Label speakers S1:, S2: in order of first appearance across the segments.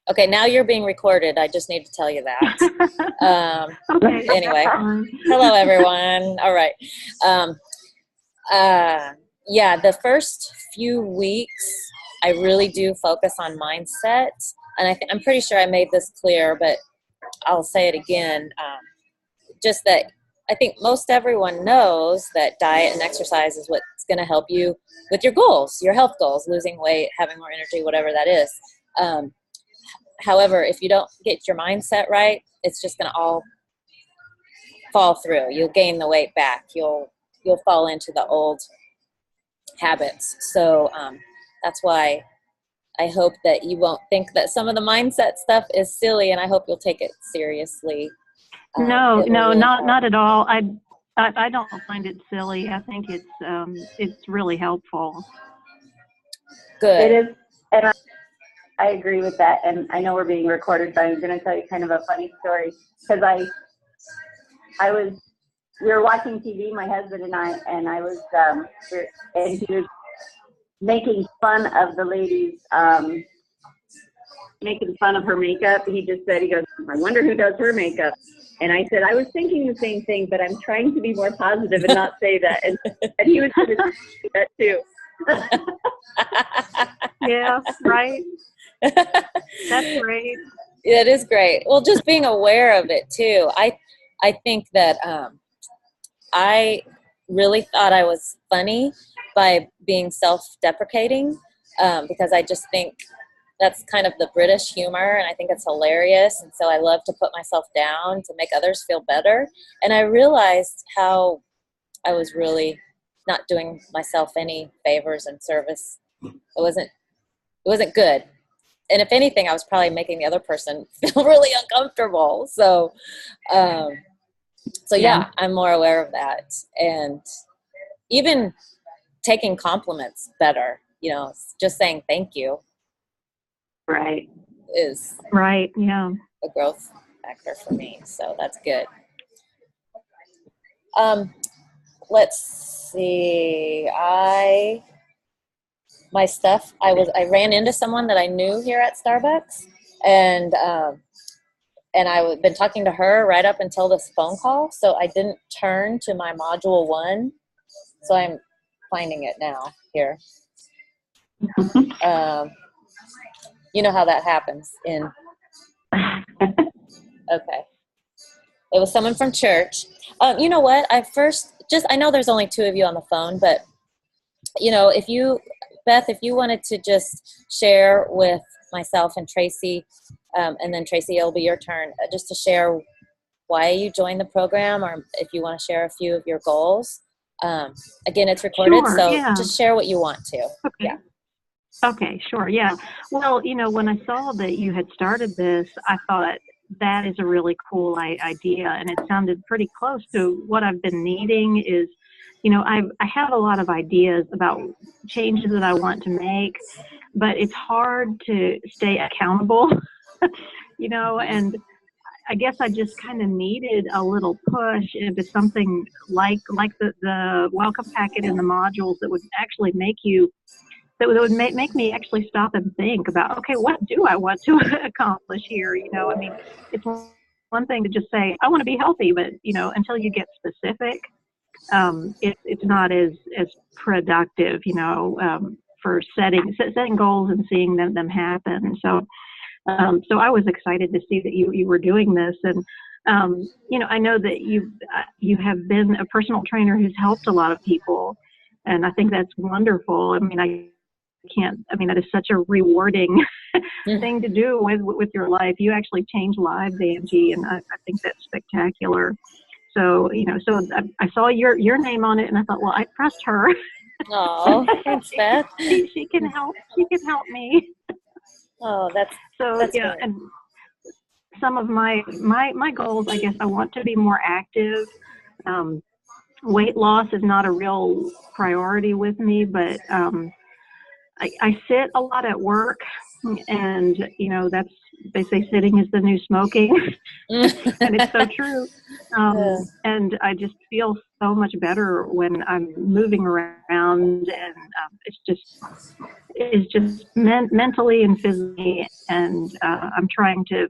S1: Okay, now you're being recorded. I just need to tell you that.
S2: Okay.
S1: Anyway, hello everyone. All right. Yeah, the first few weeks, I really do focus on mindset, and I'm pretty sure I made this clear, but I'll say it again. Just that I think most everyone knows that diet and exercise is what's going to help you with your goals, your health goals, losing weight, having more energy, whatever that is. However, if you don't get your mindset right, it's just going to all fall through. You'll gain the weight back. You'll fall into the old habits. So that's why I hope that you won't think that some of the mindset stuff is silly, and I hope you'll take it seriously.
S2: No, not at all. I don't find it silly. I think it's really helpful.
S1: Good.
S3: It is, and I agree with that. And I know we're being recorded, but I'm going to tell you kind of a funny story, because we were watching TV, my husband and I was and he was making fun of the ladies, making fun of her makeup. He just said, he goes, I wonder who does her makeup. And I said, I was thinking the same thing, but I'm trying to be more positive and not say that. And he was going to do that too.
S2: Yeah, right. That's great.
S1: It is great. Well, just being aware of it too. I think that I really thought I was funny by being self-deprecating, because I just think that's kind of the British humor, and I think it's hilarious. And so I love to put myself down to make others feel better. And I realized how I was really not doing myself any favors and service. It wasn't good. And if anything, I was probably making the other person feel really uncomfortable. So yeah, I'm more aware of that. And even taking compliments better, just saying thank you.
S3: Right.
S1: Is
S2: right. Yeah.
S1: a growth factor for me. So that's good. Let's see. I ran into someone that I knew here at Starbucks, and I've been talking to her right up until this phone call. So I didn't turn to my module 1. So I'm finding it now here. You know how that happens okay. It was someone from church. You know what? I know there's only 2 of you on the phone, but Beth, if you wanted to just share with myself and Tracy, and then Tracy, it'll be your turn, just to share why you joined the program, or if you want to share a few of your goals. Again, it's recorded,
S2: sure,
S1: so
S2: yeah.
S1: Just share what you want to.
S2: Okay.
S1: Yeah.
S2: Okay, sure, yeah. Well, when I saw that you had started this, I thought that is a really cool idea, and it sounded pretty close to what I've been needing. Is, I have a lot of ideas about changes that I want to make, but it's hard to stay accountable, and I guess I just kind of needed a little push into something like the welcome packet and the modules that would actually make make me actually stop and think about, okay, what do I want to accomplish here? I mean, it's one thing to just say, I want to be healthy, but, until you get specific, it's not as productive, for setting goals and seeing them happen. So I was excited to see that you were doing this. And, I know that you have been a personal trainer who's helped a lot of people. And I think that's wonderful. I mean, that is such a rewarding thing to do with your life. You actually change lives, Angie, and I think that's spectacular. So, I saw your name on it, and I thought, well, I trust her.
S1: Oh, thanks, Beth.
S2: She can help. She can help me.
S1: Oh, that's
S2: yeah.
S1: good.
S2: And some of my goals, I guess, I want to be more active. Weight loss is not a real priority with me, but I sit a lot at work, and they say sitting is the new smoking, and it's so true. And I just feel so much better when I'm moving around, and it's just mentally and physically, and I'm trying to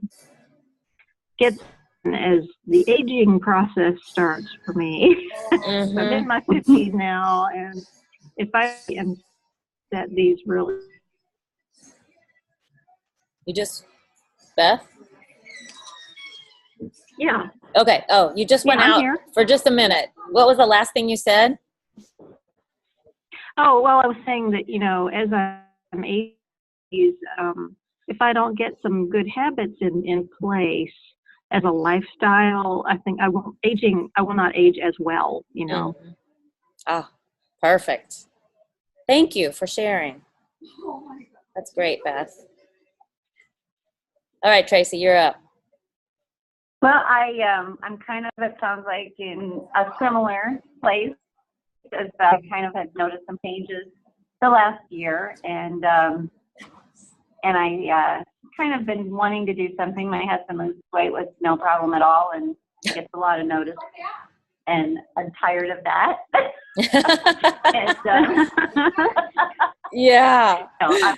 S2: get as the aging process starts for me.
S1: Mm-hmm.
S2: I'm in my 50s now, and if I am that these really.
S1: You just, Beth?
S3: Yeah.
S1: Okay. Oh, you just went
S2: I'm
S1: out
S2: here.
S1: for just a minute. What was the last thing you said?
S2: Oh, well, I was saying that, as I'm aging, if I don't get some good habits in place as a lifestyle, I think I will not age as well,
S1: Mm-hmm. Ah, perfect. Thank you for sharing. That's great, Beth. All right, Tracy, you're up.
S3: Well, I'm kind of, it sounds like, in a similar place as I kind of had noticed some changes the last year, and I kind of been wanting to do something. My husband loses weight with no problem at all, and gets a lot of notice, and I'm tired of that. And,
S1: Yeah.
S3: no,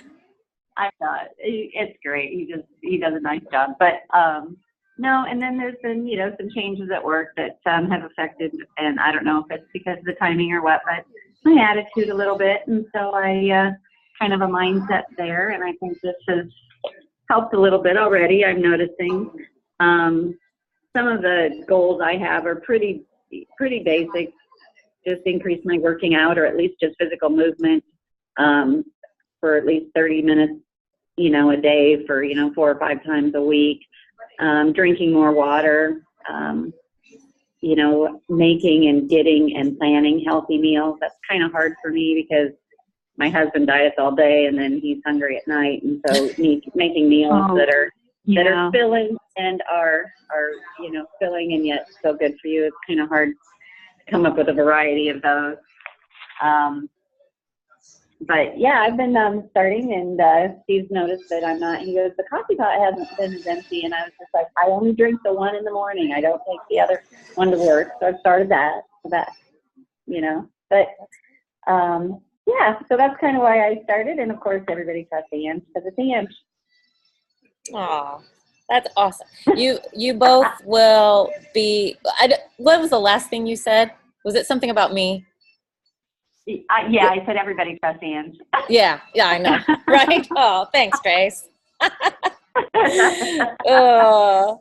S3: I'm not. It's great. He does a nice job, but no. And then there's been some changes at work that have affected, and I don't know if it's because of the timing or what, but my attitude a little bit, and so I kind of a mindset there, and I think this has helped a little bit already. I'm noticing some of the goals I have are pretty basic. Just increase my working out, or at least just physical movement for at least 30 minutes, a day for 4 or 5 times a week. Drinking more water. Making and getting and planning healthy meals. That's kind of hard for me because my husband diets all day and then he's hungry at night, and so making meals that are filling and are filling and yet still good for you. It's kind of hard to come up with a variety of those. But yeah, I've been starting, and Steve's noticed that I'm not. He goes, the coffee pot hasn't been as empty, and I was just like, I only drink the one in the morning. I don't take the other one to work. So I've started that. But yeah. So that's kind of why I started, and of course everybody trusts Ange because it's Ange.
S1: Aw, that's awesome. You both will be. What was the last thing you said? Was it something about me?
S3: Yeah, I said everybody trusts Ange.
S1: Yeah, I know. Right? Oh, thanks, Trace. Well,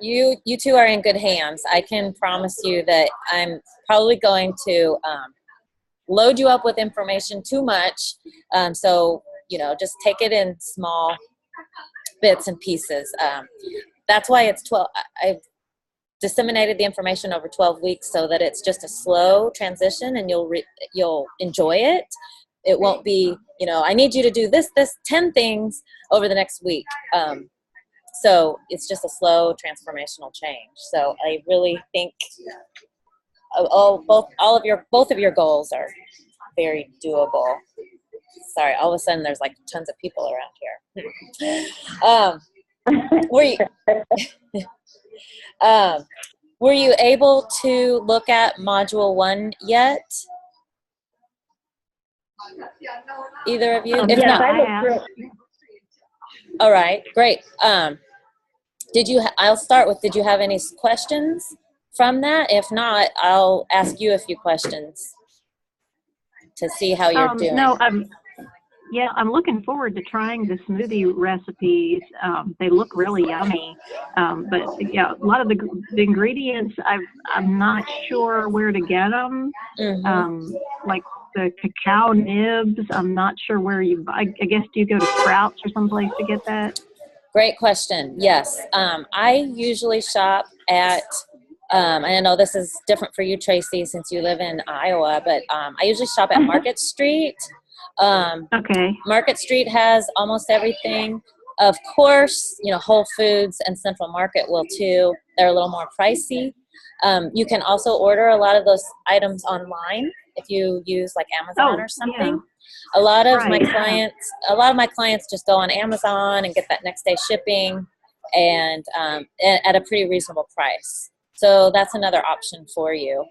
S1: you two are in good hands. I can promise you that I'm probably going to load you up with information too much. So, just take it in small bits and pieces. That's why it's 12. I've disseminated the information over 12 weeks so that it's just a slow transition, and you'll enjoy it. It won't be, I need you to do this 10 things over the next week. So it's just a slow transformational change. So I really think both of your goals are very doable. Sorry, all of a sudden there's like tons of people around here. Were you able to look at module 1 yet? Either of you? If
S3: yes,
S1: not, all right, great. I'll start with, did you have any questions from that? If not, I'll ask you a few questions to see how you're doing.
S2: No, I'm looking forward to trying the smoothie recipes. They look really yummy, but yeah, a lot of the ingredients I'm not sure where to get them.
S1: Mm-hmm.
S2: Like the cacao nibs, I'm not sure where I guess do you go to Sprouts or someplace to get that?
S1: Great question. Yes, I usually shop at. I know this is different for you, Tracy, since you live in Iowa, but I usually shop at Market Street.
S2: Okay.
S1: Market Street has almost everything. Of course, Whole Foods and Central Market will too. They're a little more pricey. You can also order a lot of those items online if you use like Amazon or something. Yeah. A lot of my clients just go on Amazon and get that next day shipping. and at a pretty reasonable price. So that's another option for you.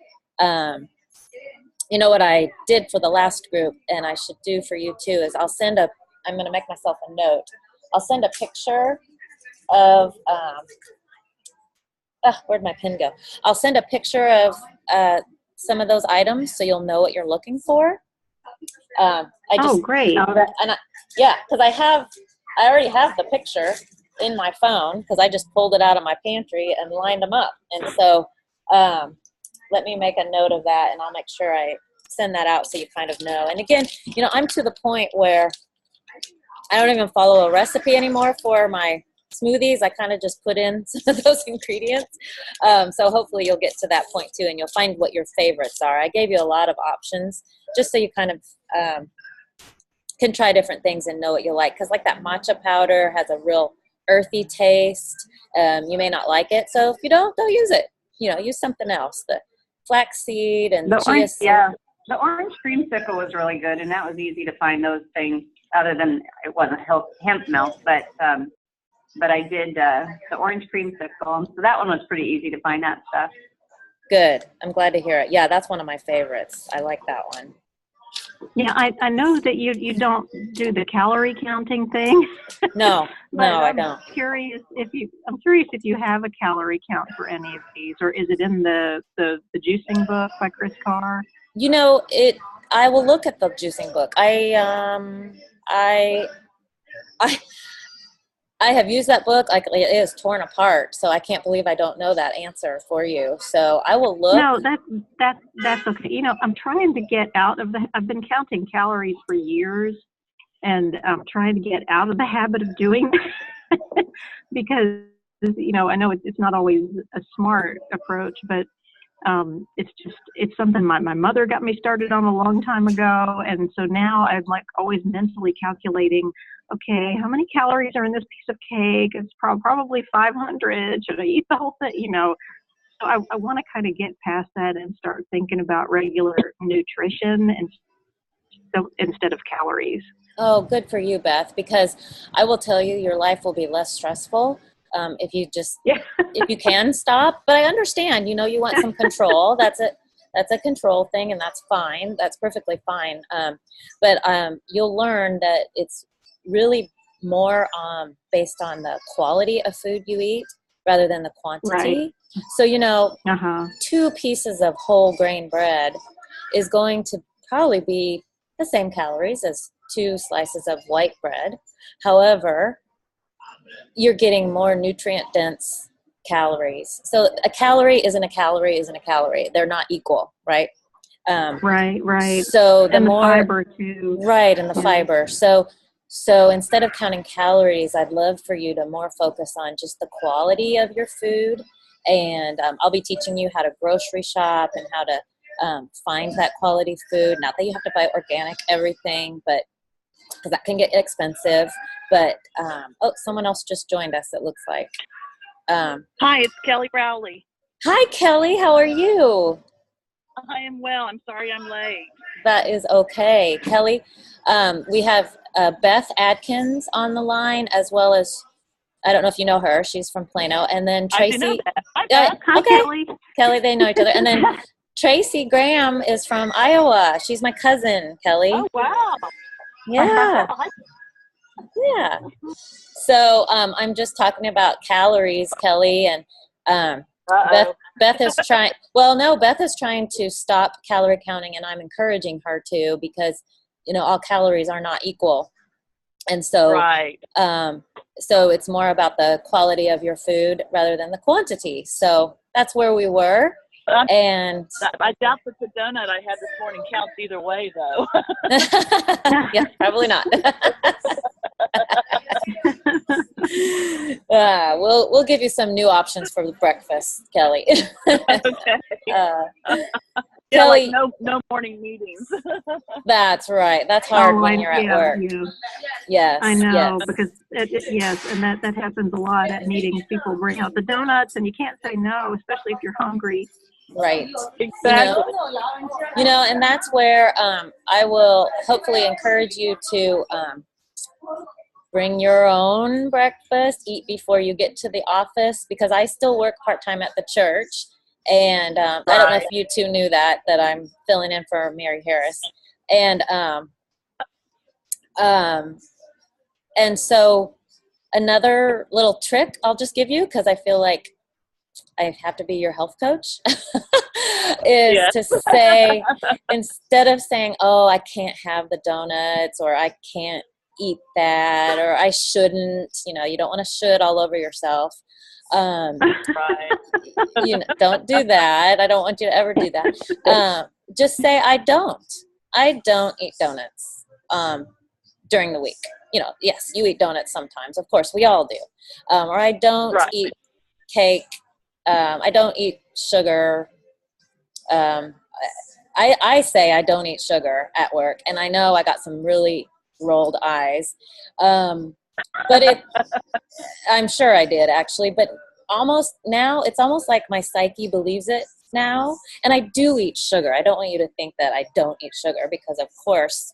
S1: You know what I did for the last group, and I should do for you too, is I'm going to make myself a note. I'll send a picture of, where'd my pen go? I'll send a picture of some of those items so you'll know what you're looking for.
S2: Great.
S1: Yeah, because I already have the picture in my phone because I just pulled it out of my pantry and lined them up. And so let me make a note of that, and I'll make sure I send that out so you kind of know. And again, I'm to the point where I don't even follow a recipe anymore for my smoothies. I kind of just put in some of those ingredients. So hopefully you'll get to that point too, and you'll find what your favorites are. I gave you a lot of options just so you kind of can try different things and know what you like. Because like that matcha powder has a real earthy taste. You may not like it. So if you don't use it. Use something else. The flaxseed and chia seed.
S3: Yeah, the orange creamsicle was really good, and that was easy to find those things. Other than it wasn't hemp milk, but I did the orange creamsicle, and so that one was pretty easy to find that stuff.
S1: Good. I'm glad to hear it. Yeah, that's one of my favorites. I like that one.
S2: Yeah, I know that you don't do the calorie counting thing.
S1: No, I don't.
S2: I'm curious if you have a calorie count for any of these, or is it in the juicing book by Chris Carr?
S1: I will look at the juicing book. I have used that book. Like, it is torn apart, so I can't believe I don't know that answer for you. So I will look.
S2: No, that's okay. I'm trying to get out of I've been counting calories for years, and I'm trying to get out of the habit of doing that because I know it's not always a smart approach, but it's something my mother got me started on a long time ago, and so now I'm like always mentally calculating, okay, how many calories are in this piece of cake? It's probably 500. Should I eat the whole thing? So I want to kind of get past that and start thinking about regular nutrition instead of calories.
S1: Oh, good for you, Beth, because I will tell you, your life will be less stressful if you just if you can stop. But I understand, you want some control. That's a control thing, and that's fine. That's perfectly fine. But you'll learn that it's really more based on the quality of food you eat rather than the quantity. Right. So 2 pieces of whole grain bread is going to probably be the same calories as 2 slices of white bread. However, you're getting more nutrient dense calories. So a calorie isn't a calorie isn't a calorie. They're not equal, right?
S2: Right.
S1: So the
S2: fiber too.
S1: Right, and the fiber. So instead of counting calories, I'd love for you to more focus on just the quality of your food. And I'll be teaching you how to grocery shop and how to find that quality food. Not that you have to buy organic everything, but because that can get expensive. But someone else just joined us, it looks like.
S4: Hi, it's Kelly Rowley.
S1: Hi, Kelly. How are you?
S4: I am well. I'm sorry I'm late.
S1: That is okay. Kelly, we have Beth Adkins on the line, as well as, I don't know if you know her. She's from Plano. And then Tracy.
S4: I do know that. Hi, Beth.
S2: Hi,
S1: okay.
S2: Kelly.
S1: Kelly, they know each other. And then Tracy Graham is from Iowa. She's my cousin, Kelly.
S4: Oh, wow.
S1: Yeah. Yeah. So I'm just talking about calories, Kelly, and Beth is trying. Well, no, Beth is trying to stop calorie counting, and I'm encouraging her to, because all calories are not equal, and so
S4: right.
S1: So it's more about the quality of your food rather than the quantity. So that's where we were. And
S4: I doubt that the donut I had this morning counts either way, though.
S1: Yeah, probably not. We'll give you some new options for breakfast, Kelly.
S4: Okay.
S1: Kelly,
S4: like no morning meetings.
S1: That's right. That's hard when you're at work. Yes,
S2: I know,
S1: yes.
S2: because yes, and that happens a lot at meetings. People bring out the donuts, and you can't say no, especially if you're hungry.
S1: Right.
S4: Exactly.
S1: And that's where I will hopefully encourage you to bring your own breakfast, eat before you get to the office, because I still work part-time at the church. And I don't know if you two knew that I'm filling in for Mary Harris. And so another little trick I'll just give you, because I feel like I have to be your health coach, is to say, instead of saying, oh, I can't have the donuts, or I can't eat that, or I shouldn't, you don't want to should all over yourself. Don't do that. I don't want you to ever do that. Just say, I don't eat donuts during the week. Yes, you eat donuts sometimes. Of course, we all do. Or I don't eat cake. I don't eat sugar. I say I don't eat sugar at work, and I know I got some really rolled eyes. But I'm sure I did, actually. But it's almost like my psyche believes it now. And I do eat sugar. I don't want you to think that I don't eat sugar, because of course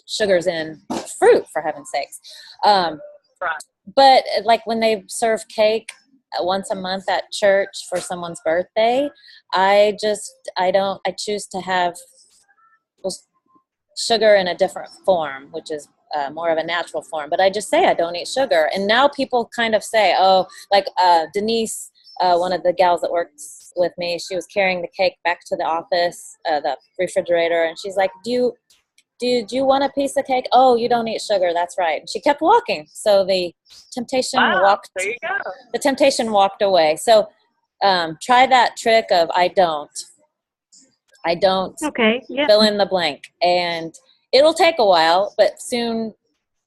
S1: sugar's in fruit, for heaven's sakes. But like when they serve cake once a month at church for someone's birthday, I choose to have sugar in a different form, which is more of a natural form. But I just say I don't eat sugar. And now people kind of say, oh, like Denise, one of the gals that works with me, she was carrying the cake back to the office, the refrigerator, and she's like, did you want a piece of cake? Oh, you don't eat sugar. That's right. And she kept walking. So the temptation
S4: There you go.
S1: The temptation walked away. So try that trick of I don't.
S2: Okay. Yeah.
S1: Fill in the blank. And it'll take a while, but soon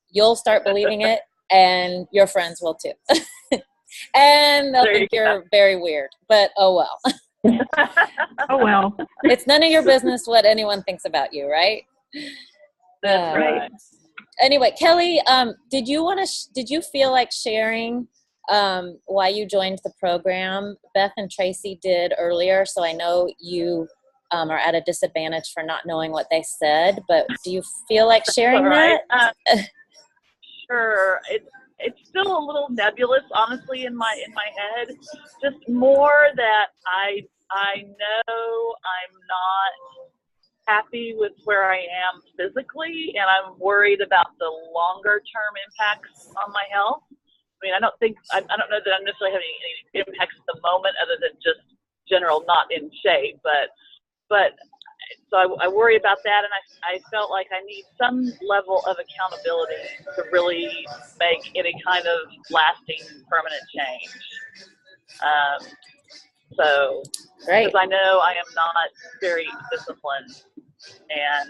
S1: you'll start believing it, and your friends will too. And they'll think you're very weird. But oh well.
S2: Oh well.
S1: It's none of your business what anyone thinks about you, right?
S4: That's right.
S1: Anyway, Kelly, did you feel like sharing why you joined the program? Beth and Tracy did earlier, so I know you are at a disadvantage for not knowing what they said, but do you feel like sharing that?
S4: Sure. It's still a little nebulous, honestly, in my head. Just more that I know I'm not happy with where I am physically, and I'm worried about the longer term impacts on my health. I mean, I don't know that I'm necessarily having any impacts at the moment, other than just general not in shape. But so I worry about that, and I felt like I need some level of accountability to really make any kind of lasting, permanent change. So, because I know I am not very disciplined and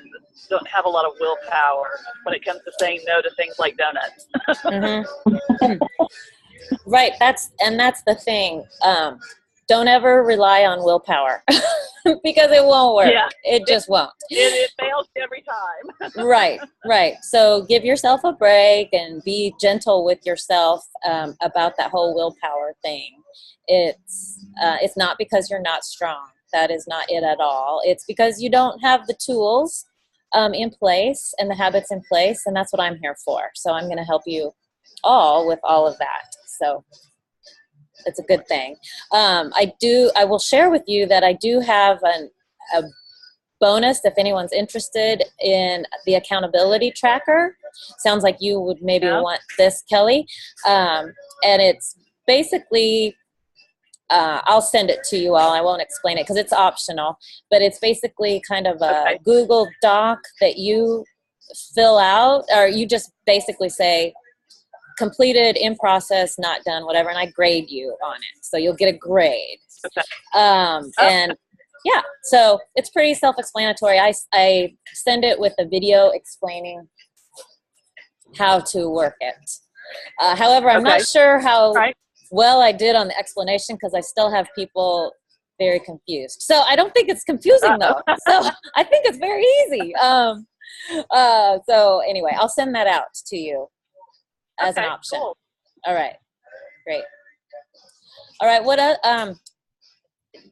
S4: don't have a lot of willpower when it comes to saying no to things like donuts.
S1: Mm-hmm. Right. That's the thing. Don't ever rely on willpower because it won't work. Yeah. It just won't.
S4: It fails every time.
S1: Right. So give yourself a break and be gentle with yourself about that whole willpower thing. It's not because you're not strong. That is not it at all. It's because you don't have the tools in place and the habits in place, and that's what I'm here for. So I'm going to help you all with all of that. So it's a good thing. I will share with you that I do have a bonus if anyone's interested in the accountability tracker. Sounds like you would maybe want this, Kelly. And it's basically, I'll send it to you all. I won't explain it because it's optional, but it's basically kind of a Google Doc that you fill out, or you just basically say, completed, in process, not done, whatever, and I grade you on it. So you'll get a grade. And yeah, so it's pretty self-explanatory. I send it with a video explaining how to work it. However, I'm not sure how well I did on the explanation because I still have people very confused. So I don't think it's confusing though. So I think it's very easy. So anyway, I'll send that out to you as an option. Cool. All right, great. All right, what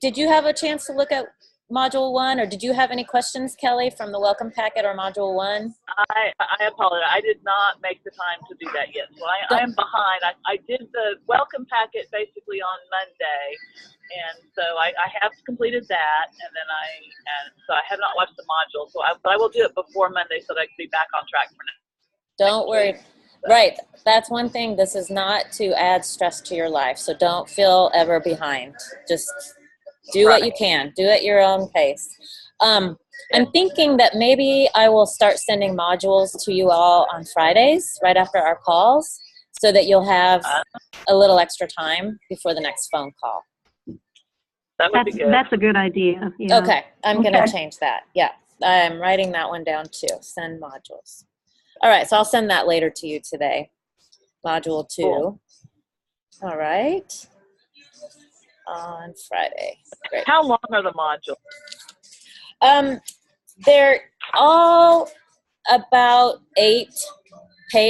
S1: did you have a chance to look at module 1, or did you have any questions, Kelly, from the welcome packet or module 1?
S4: I apologize. I did not make the time to do that yet. So I am behind. I did the welcome packet basically on Monday. And so I have completed that. And then so I have not watched the module. But I will do it before Monday so that I can be back on track for next.
S1: Don't worry.
S4: So.
S1: Right. That's one thing. This is not to add stress to your life. So don't feel ever behind. Just do what you can. Do at your own pace. I'm thinking that maybe I will start sending modules to you all on Fridays, right after our calls, so that you'll have a little extra time before the next phone call.
S4: That would be good.
S2: That's a good idea. Yeah.
S1: Okay. I'm going to change that. Yeah. I'm writing that one down too. Send modules. All right. So I'll send that later to you today. Module 2. Cool. All right. On Friday. Great.
S4: How long are the modules?
S1: They're all about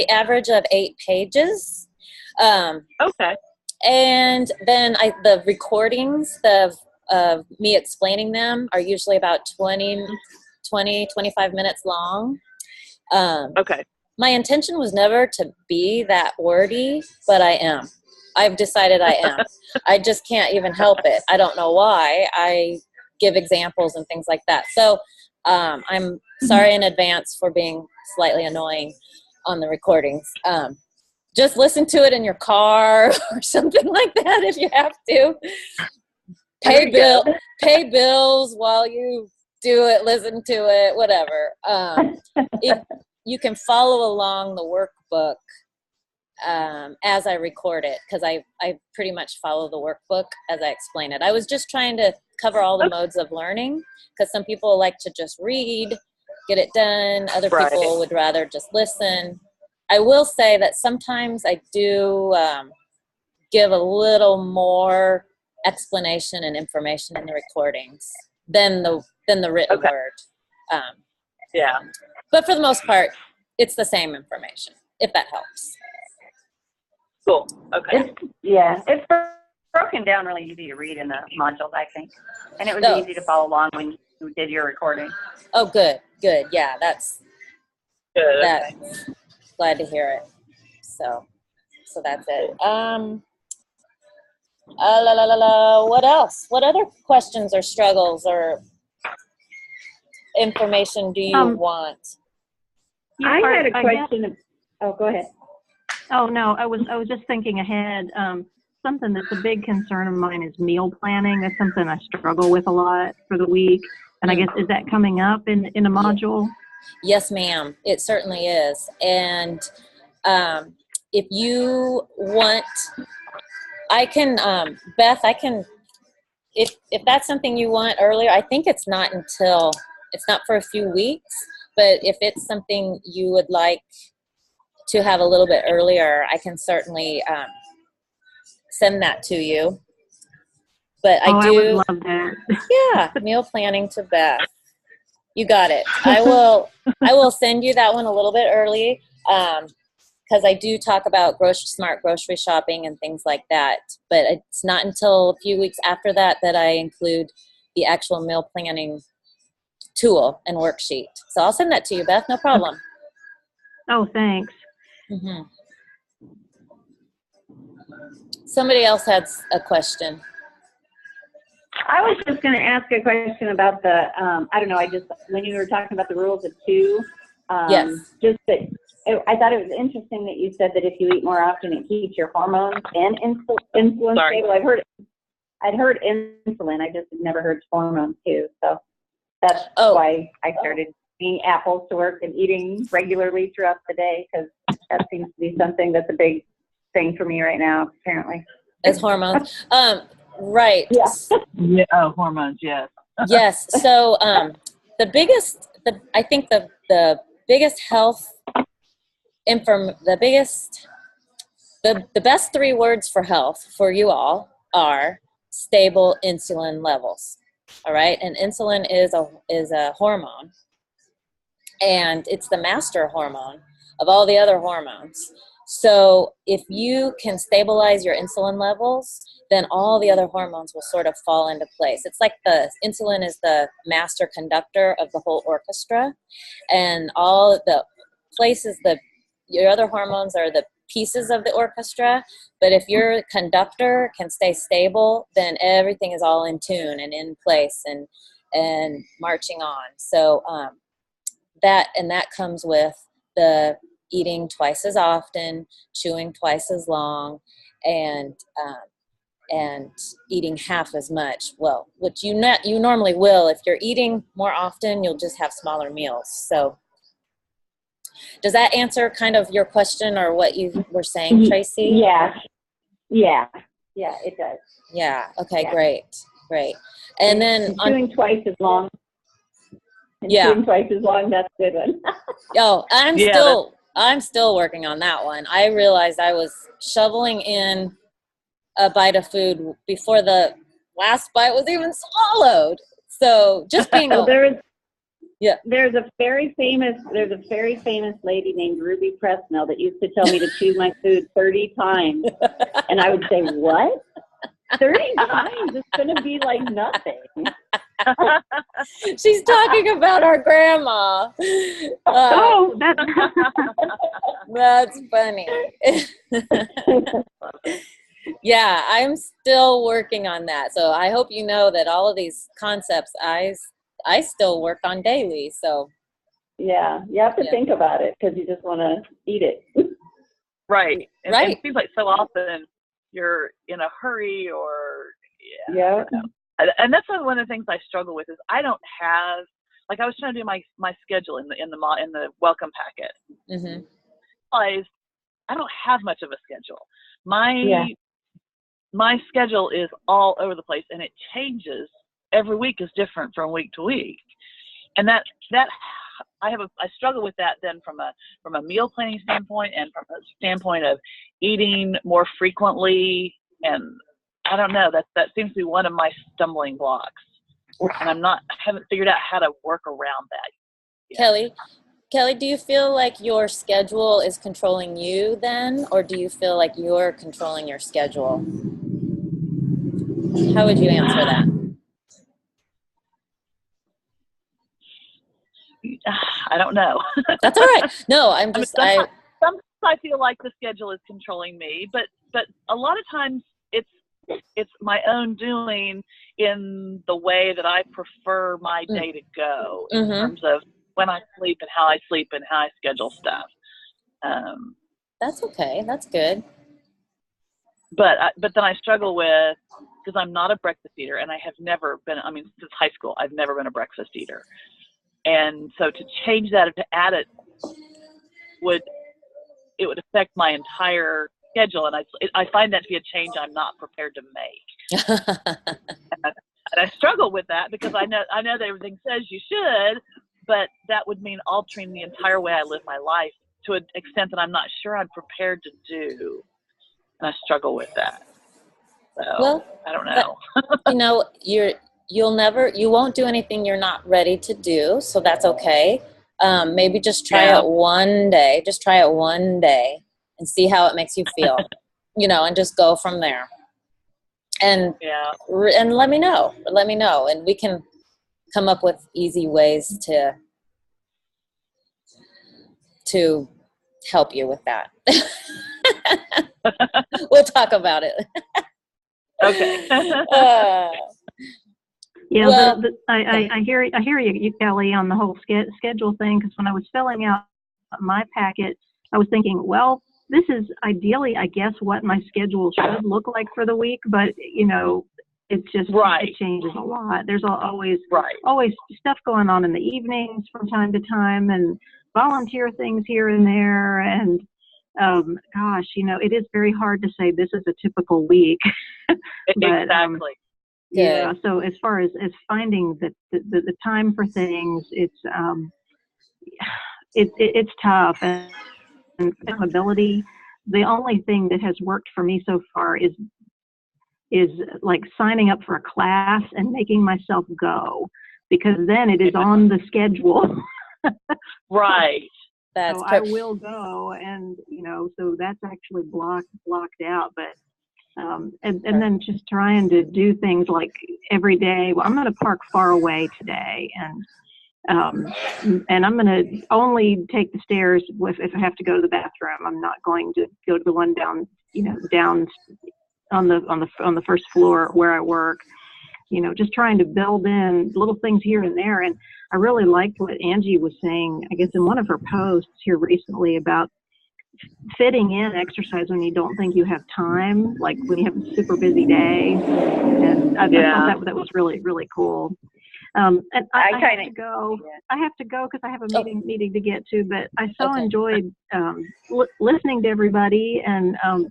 S1: average of 8 pages.
S4: Okay.
S1: And then the recordings of me explaining them are usually about 20, 25 minutes long.
S4: Okay.
S1: My intention was never to be that wordy, but I am. I've decided I am. I just can't even help it. I don't know why. I give examples and things like that. So I'm sorry in advance for being slightly annoying on the recordings. Just listen to it in your car or something like that if you have to. Pay bills while you do it, listen to it, whatever. If you can follow along the workbook as I record it, because I pretty much follow the workbook as I explain it. I was just trying to cover all the modes of learning, because some people like to just read, get it done. Other people would rather just listen. I will say that sometimes I do give a little more explanation and information in the recordings than the written word.
S4: Yeah.
S1: But for the most part, it's the same information, if that helps.
S4: Cool. Okay.
S3: It's broken down really easy to read in the modules, I think. And it was easy to follow along when you did your recording.
S1: Oh, good. Yeah, that's
S4: good.
S1: That. Okay. Glad to hear it. So that's it. What else? What other questions or struggles or information do you want?
S3: I had a question. Oh, go ahead.
S2: Oh no, I was just thinking ahead. Something that's a big concern of mine is meal planning. That's something I struggle with a lot for the week. And I guess, is that coming up in a module?
S1: Yes, ma'am. It certainly is. And if you want, I can, Beth, if that's something you want earlier, I think it's not for a few weeks, but if it's something you would like to have a little bit earlier, I can certainly send that to you. But I
S2: would love that.
S1: Yeah, meal planning to Beth. You got it. I will send you that one a little bit early, because I do talk about smart grocery shopping and things like that. But it's not until a few weeks after that I include the actual meal planning tool and worksheet. So I'll send that to you, Beth. No problem.
S2: Oh, thanks.
S1: Mm-hmm. Somebody else has a question.
S3: I was just going to ask a question about the, I don't know, when you were talking about the rules of 2,
S1: yes.
S3: Just that, I thought it was interesting that you said that if you eat more often, it keeps your hormones and insulin stable. I'd heard insulin, I just never heard hormones too. So that's why I started eating apples to work and eating regularly throughout the day, because that seems to be something that's a big thing for me right now, apparently.
S1: As hormones. Right.
S4: Yeah. Oh, hormones. Yes.
S1: Yes. So the biggest health the best 3 words for health for you all are stable insulin levels. All right. And insulin is a hormone, and it's the master hormone of all the other hormones. So if you can stabilize your insulin levels, then all the other hormones will sort of fall into place. It's like the insulin is the master conductor of the whole orchestra, and all the places, your other hormones are the pieces of the orchestra. But if your conductor can stay stable, then everything is all in tune and in place and marching on. So that comes with the eating twice as often, chewing twice as long, and eating half as much. Well, which you normally will. If you're eating more often, you'll just have smaller meals. So does that answer kind of your question or what you were saying, Tracy?
S3: Yeah, it does.
S1: Yeah. Okay. Yeah. Great. And then
S3: chewing twice as long. Chewing twice as long. That's a good one.
S1: Oh, I'm still working on that one. I realized I was shoveling in a bite of food before the last bite was even swallowed. So just being
S3: there's a very famous lady named Ruby Presnell that used to tell me to chew my food 30 times, and I would say, what? 30 times? It's going to be like nothing.
S1: She's talking about our grandma. That's funny. Yeah, I'm still working on that. So I hope you know that all of these concepts I still work on daily. So
S3: yeah, you have to think about it because you just want to eat it.
S4: Right. And it seems like so often you're in a hurry or
S3: yeah.
S4: And that's one of the things I struggle with is I don't have, like I was trying to do my schedule in the welcome packet.
S1: Mm-hmm.
S4: I don't have much of a schedule. My schedule is all over the place and it changes. Every week is different from week to week. And that I struggle with that then from a meal planning standpoint and from a standpoint of eating more frequently, and I don't know, that seems to be one of my stumbling blocks, and I haven't figured out how to work around that yet.
S1: Kelly, do you feel like your schedule is controlling you then, or do you feel like you're controlling your schedule? How would you answer that?
S4: I don't know.
S1: That's all right. No, sometimes
S4: I feel like the schedule is controlling me, but a lot of times it's my own doing in the way that I prefer my day to go in terms of when I sleep and how I sleep and how I schedule stuff.
S1: That's okay. That's good.
S4: But then I struggle with, because I'm not a breakfast eater, and I have never been. I mean, since high school, I've never been a breakfast eater. And so to change that or to add it would affect my entire schedule, and I find that to be a change I'm not prepared to make. and I struggle with that because I know that everything says you should, but that would mean altering the entire way I live my life to an extent that I'm not sure I'm prepared to do, and I struggle with that. So well, I don't know.
S1: You won't do anything you're not ready to do, so that's okay. Maybe just try it one day. Just try it one day and see how it makes you feel, and just go from there. And let me know, and we can come up with easy ways to help you with that. We'll talk about it.
S4: Okay.
S2: I hear you, Kelly, on the whole schedule thing, because when I was filling out my packet, I was thinking, well, this is ideally, I guess, what my schedule should look like for the week, but it's just it changes a lot. There's always stuff going on in the evenings from time to time, and volunteer things here and there, and it is very hard to say this is a typical week. But,
S4: exactly.
S2: Yeah. So as far as finding the time for things, it's tough, and ability. The only thing that has worked for me so far is like signing up for a class and making myself go, because then it is on the schedule.
S4: Right.
S1: That's
S2: So I
S1: perfect.
S2: will go, and so that's actually blocked out. But and then just trying to do things like every day. Well, I'm going to park far away today, and I'm going to only take the stairs if I have to go to the bathroom. I'm not going to go to the one down, down on the first floor where I work. Just trying to build in little things here and there. And I really liked what Angie was saying, I guess, in one of her posts here recently about fitting in exercise when you don't think you have time, like when you have a super busy day. And I thought that was really, really cool. And I have to go. I have to go because I have a meeting to get to. But I so enjoyed listening to everybody, and I'm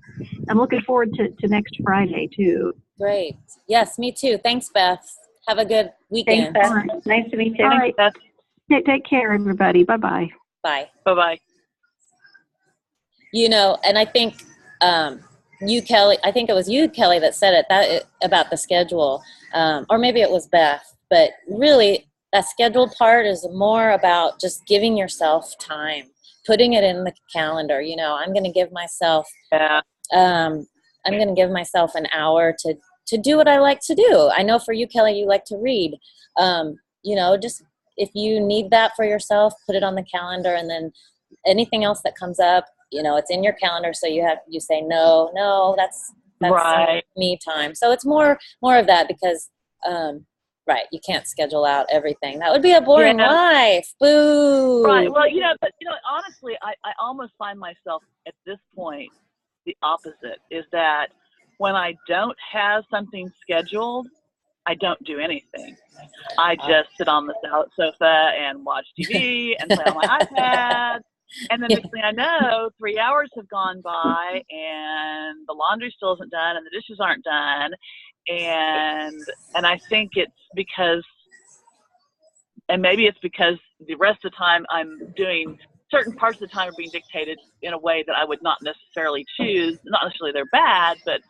S2: looking forward to next Friday too.
S1: Great. Yes, me too. Thanks, Beth. Have a good weekend.
S3: Thanks, Beth. Right. Nice to meet you.
S2: All right. Take care, everybody. Bye-bye.
S1: Bye.
S4: Bye-bye.
S1: And I think you, Kelly, I think it was you, Kelly, that said about the schedule, or maybe it was Beth, but really that scheduled part is more about just giving yourself time, putting it in the calendar. I'm going to give myself, I'm going to give myself an hour to do what I like to do. I know for you, Kelly, you like to read. Just if you need that for yourself, put it on the calendar, and then anything else that comes up, it's in your calendar. So you say, no, that's
S4: right.
S1: Me time. So it's more of that because, right. You can't schedule out everything. That would be a boring life. Boo.
S4: Right. Well, but honestly, I almost find myself at this point, the opposite is that when I don't have something scheduled, I don't do anything. I just sit on the sofa and watch TV and play on my iPad. And then next thing I know, 3 hours have gone by and the laundry still isn't done and the dishes aren't done. And I think it's because, and maybe it's because the rest of the time I'm doing, certain parts of the time are being dictated in a way that I would not necessarily choose. Not necessarily they're bad, but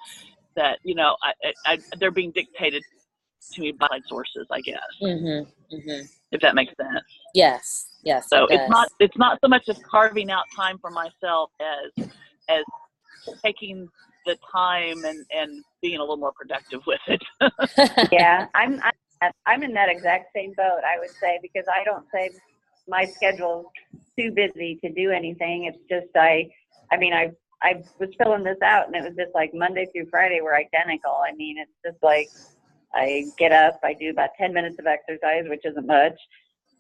S4: that, they're being dictated to me by sources, I guess. If that makes sense.
S1: Yes.
S4: So it's not so much as carving out time for myself as taking the time and being a little more productive with it.
S3: Yeah, I'm in that exact same boat, I would say, because I don't say my schedule's too busy to do anything. It's just I was filling this out and it was just like Monday through Friday were identical. I mean, it's just like I get up, I do about 10 minutes of exercise, which isn't much.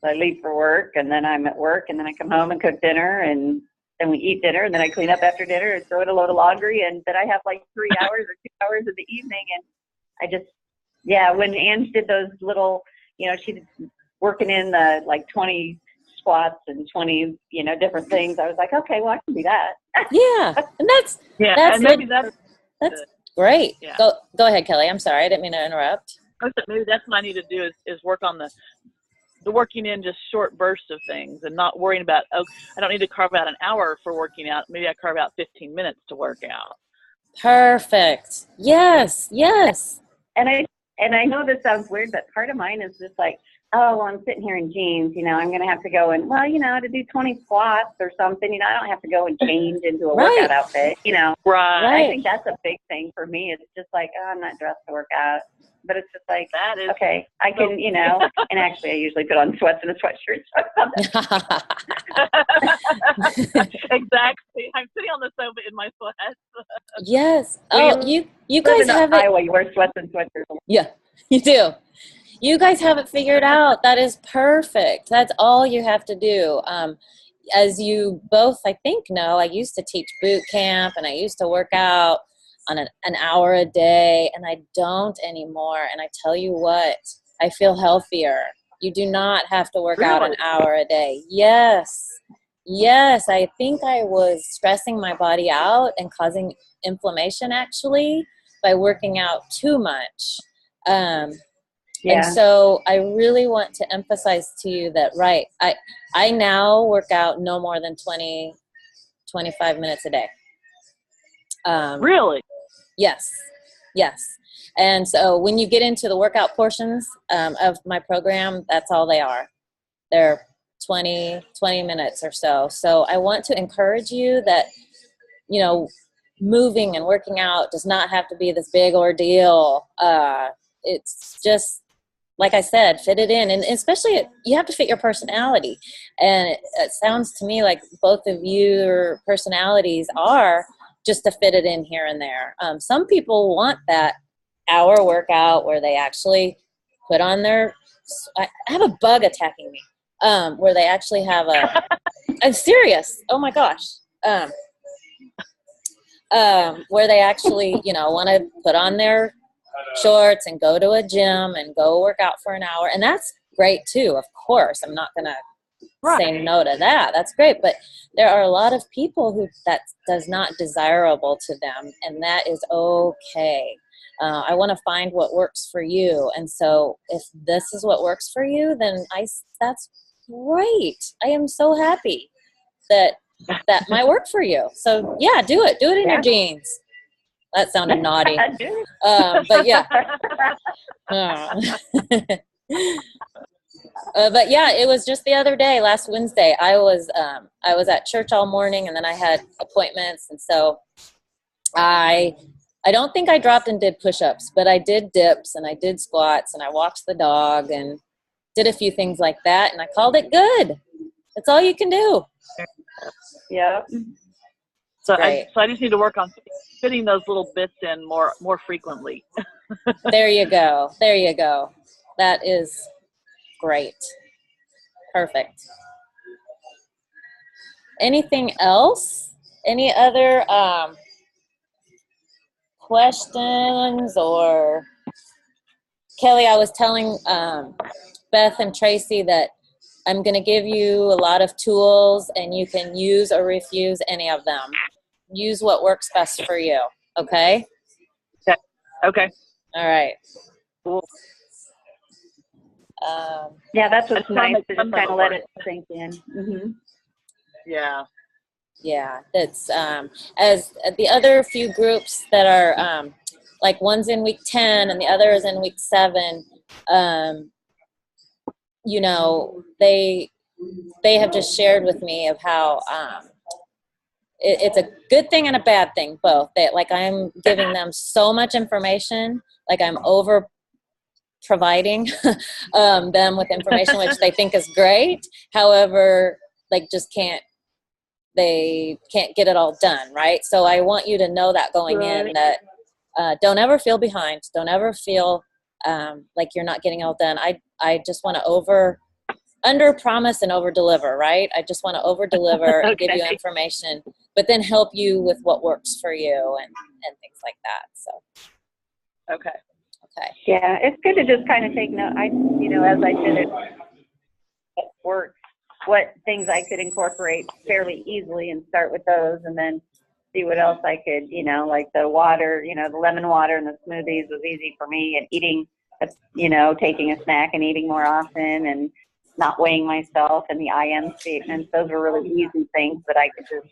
S3: So I leave for work, and then I'm at work, and then I come home and cook dinner, and then we eat dinner, and then I clean up after dinner and throw in a load of laundry, and then I have like 3 hours or 2 hours in the evening, and I just, when Ange did those little, she's working in the like 20 squats and 20, different things. I was like, okay, well, I can do that.
S1: Yeah, and that's great.
S4: Yeah.
S1: Go ahead, Kelly. I'm sorry, I didn't mean to interrupt.
S4: Maybe that's what I need to do is work on the working in just short bursts of things and not worrying about, I don't need to carve out an hour for working out. Maybe I carve out 15 minutes to work out.
S1: Perfect. Yes.
S3: And I know this sounds weird, but part of mine is just like, oh, well, I'm sitting here in jeans, I'm going to have to go and, to do 20 squats or something, I don't have to go and change into a workout outfit,
S4: Right.
S3: I think that's a big thing for me. It's just like, oh, I'm not dressed to work out. But it's just like,
S4: that is
S3: okay, I can, and actually I usually put on sweats and a sweatshirt.
S4: Exactly. I'm sitting on the sofa in my sweats.
S1: Yes. Oh, you guys have it.
S3: Iowa, you wear sweats and sweatshirts.
S1: Yeah, you do. You guys have it figured out. That is perfect. That's all you have to do. As you both, I think, know, I used to teach boot camp and I used to work out on an hour a day, and I don't anymore. And I tell you what, I feel healthier. You do not have to work out an hour a day. Yes. I think I was stressing my body out and causing inflammation actually by working out too much. And so I really want to emphasize to you that, I now work out no more than 20, 25 minutes a day.
S4: Really?
S1: Yes. And so when you get into the workout portions of my program, that's all they are. They're 20 minutes or so. So I want to encourage you that, you know, moving and working out does not have to be this big ordeal. It's just, like I said, fit it in. And especially you have to fit your personality. And it sounds to me like both of your personalities are just to fit it in here and there. Some people want that hour workout where they actually put on their, I have a bug attacking me, where they actually have I'm serious. Oh my gosh. Where they actually, you know, want to put on their shorts and go to a gym and go work out for an hour. And that's great too, of course. I'm not going to say no to that. That's great. But there are a lot of people who that does not desirable to them, and that is okay. I want to find what works for you. And so if this is what works for you, then that's great. I am so happy that might work for you. So yeah, do it in your jeans. That sounded naughty. But yeah. But yeah, it was just the other day, last Wednesday. I was at church all morning, and then I had appointments, and so I don't think I dropped and did push-ups, but I did dips and I did squats and I walked the dog and did a few things like that, and I called it good. That's all you can do.
S3: Yeah.
S4: So I just need to work on fitting those little bits in more frequently.
S1: There you go. That is great. Perfect. Anything else? Any other questions? Or Kelly, I was telling Beth and Tracy that I'm going to give you a lot of tools, and you can use or refuse any of them. Use what works best for you. Okay?
S4: Okay.
S1: All right.
S4: Cool.
S3: Yeah, that's what's nice, to just kind of let it sink in. Mm-hmm.
S4: Yeah.
S1: Yeah, that's as the other few groups that are like one's in week 10 and the other is in week 7. You know, they have just shared with me of how it's a good thing and a bad thing, both. That like I'm giving them so much information, like I'm over providing them with information which they think is great. However, like just they can't get it all done, right? So I want you to know that going in, that don't ever feel behind. Don't ever feel like you're not getting it all done. I just want to under promise and over deliver, right? I just want to over deliver and give you information, but then help you with what works for you and things like that. So.
S4: Okay.
S3: Yeah, it's good to just kind of take note. As I did it at work, what things I could incorporate fairly easily and start with those, and then see what else I could, like the water, the lemon water and the smoothies was easy for me, and eating, taking a snack and eating more often, and not weighing myself, and the IM statements. Those were really easy things that I could just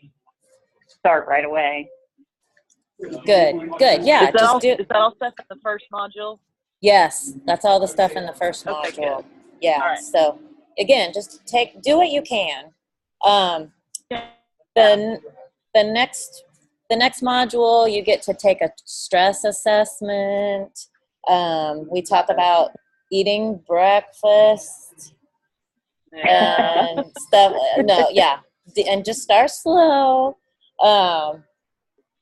S3: start right away.
S1: Good. Yeah.
S4: Is that all stuff in the first module?
S1: Yes, that's all the stuff in the first
S4: Okay,
S1: module.
S4: good.
S1: Yeah.
S4: All right.
S1: So again, just do what you can. Then the next module, you get to take a stress assessment. We talk about eating breakfast and stuff. No, yeah, and just start slow.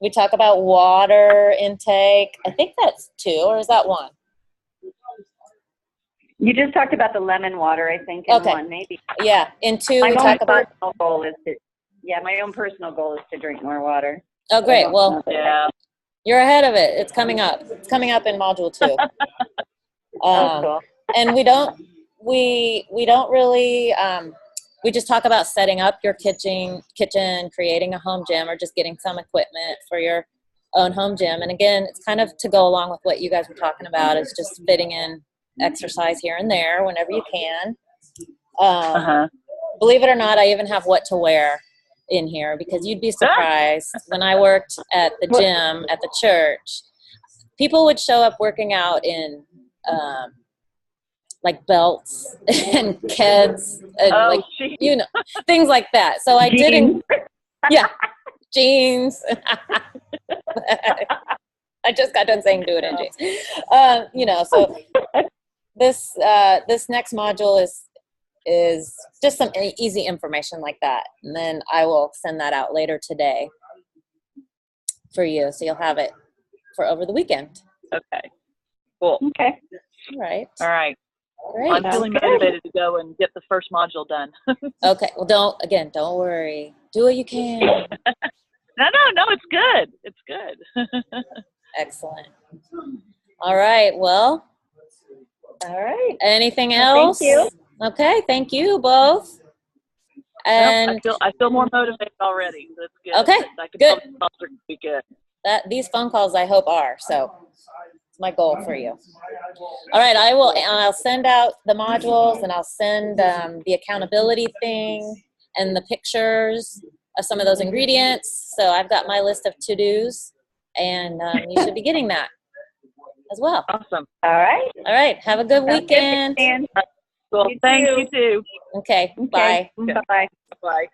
S1: We talk about water intake. I think that's 2, or is that 1?
S3: You just talked about the lemon water, I think, in 1, maybe.
S1: Yeah, in 2 we talk about.
S3: My own personal goal is to drink more water.
S1: Oh, great. Well,
S4: yeah,
S1: you're ahead of it. It's coming up. It's coming up in module 2.
S3: Cool.
S1: And we don't really. We just talk about setting up your kitchen, creating a home gym, or just getting some equipment for your own home gym. And again, it's kind of to go along with what you guys were talking about, is just fitting in exercise here and there whenever you can. Believe it or not, I even have what to wear in here, because you'd be surprised. When I worked at the gym at the church, people would show up working out in like belts and kids and
S4: Oh,
S1: like,
S4: geez.
S1: you know, things like that. So I didn't, yeah, jeans. I just got done saying do it in jeans. You know, so this next module is just some easy information like that. And then I will send that out later today for you. So you'll have it for over the weekend.
S4: Okay. Cool.
S3: Okay.
S1: All right.
S4: All right.
S1: Great.
S4: I'm feeling motivated to go and get the first module done.
S1: Okay. Well, don't worry. Do what you can.
S4: No, it's good. It's good.
S1: Excellent. All right. Well,
S3: All right.
S1: anything
S3: Well,
S1: else?
S3: thank you.
S1: Okay. Thank you both. And
S4: I feel more motivated already. That's good.
S1: Okay,
S4: I can
S1: good.
S4: tell the calls are gonna be good.
S1: these phone calls I hope are. So it's my goal for you. All right. I'll send out the modules, and I'll send the accountability thing and the pictures of some of those ingredients. So I've got my list of to-dos, and you should be getting that as well.
S4: Awesome.
S3: All right.
S1: All right. Have a good
S3: Sounds good,
S1: weekend.
S3: Stan.
S4: Well,
S3: You
S4: thank
S3: too.
S4: you too.
S1: Okay.
S3: Okay.
S1: Bye.
S3: Bye.
S4: Bye.